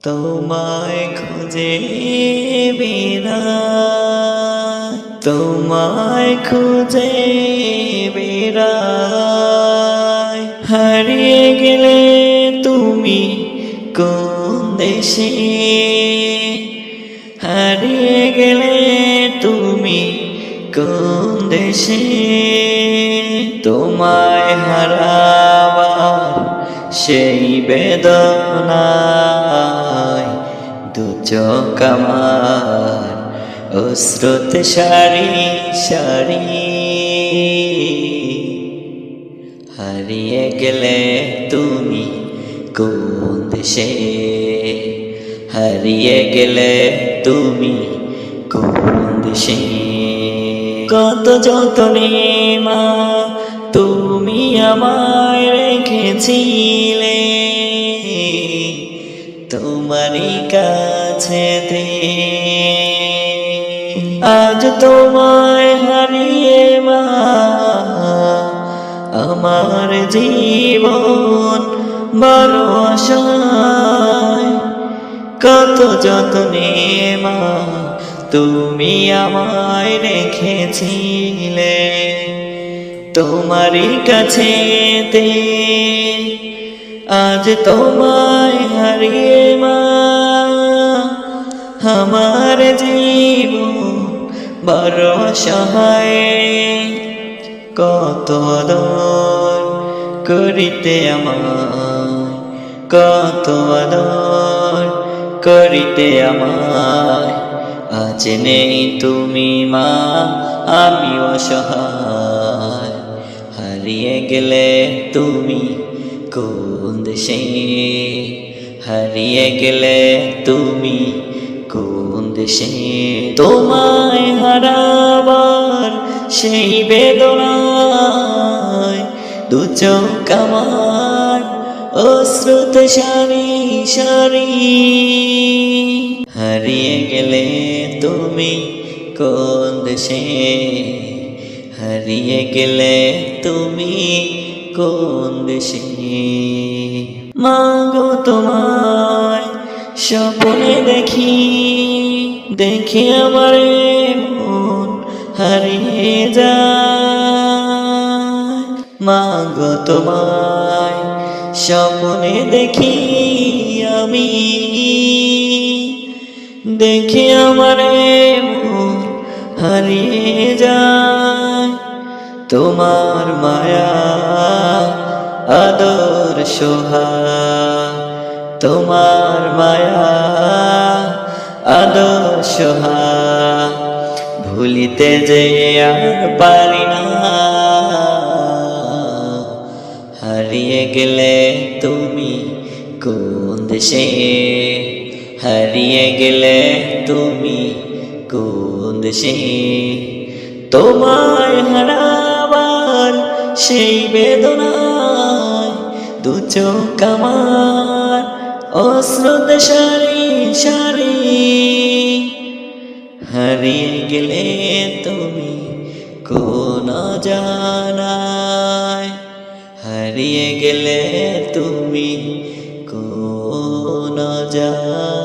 তোমায় খুঁজে বেড়াই, তোমায় খুঁজে বেড়াই। হারিয়ে গেলে তুমি কোন দেশে, হারিয়ে গেলে তুমি কোন দেশে। তোমায় হারাবার সেই বেদনায় দু চোখ আমার অশ্রুতে সারি সারি। হারিয়ে গেলে তুমি কোন দেশে, হারিয়ে গেলে তুমি কোন দেশে। কত যতনে মা তুমি আমায় রেখেছিলে তোমারই কাছেতে। আজ তোমায় হারিয়ে মা আমার জীবন বড় অসহায়। কত যতনে মা তুমি আমায় রেখেছিলে তোমারই কাছেতে। আজ তোমায় হারিয়ে মা আমার জীবন বড় অসহায়। কত আদর করিতে আমায়, কত আদর করিতে আমায়। আজ নেই তুমি মা আমি অসহায়। হারিয়ে গেলে তুমি কোন দেশে, হারিয়ে গেলে তুমি কোন দেশে। তোমায় হারাবার সেই বেদনায় দু চোখ আমার অশ্রুতে সারি সারি। হারিয়ে গেলে তুমি কোন দেশে, হারিয়ে গেলে তুমি কোন দেশে। মাগো তোমায় স্বপ্নে দেখি, দেখি আমার মন হারিয়ে যায়। মাগো তোমায় স্বপ্নে দেখি আমি, দেখি আমার মন হারিয়ে যায়। তোমার মায়া আদর সোহাগ, তোমার মায়া আদর সোহাগ ভুলিতে যে আর পারি না। হারিয়ে গেলে তুমি কোন দেশে, হারিয়ে গেলে তুমি কোন দেশে। তোমায় হারাবার সেই বেদনায় দু চোখ আমার অশ্রুতে সারি সারি। হারিয়ে গেলে তুমি কোন জানায়, হারিয়ে গেলে তুমি কোন জানায়।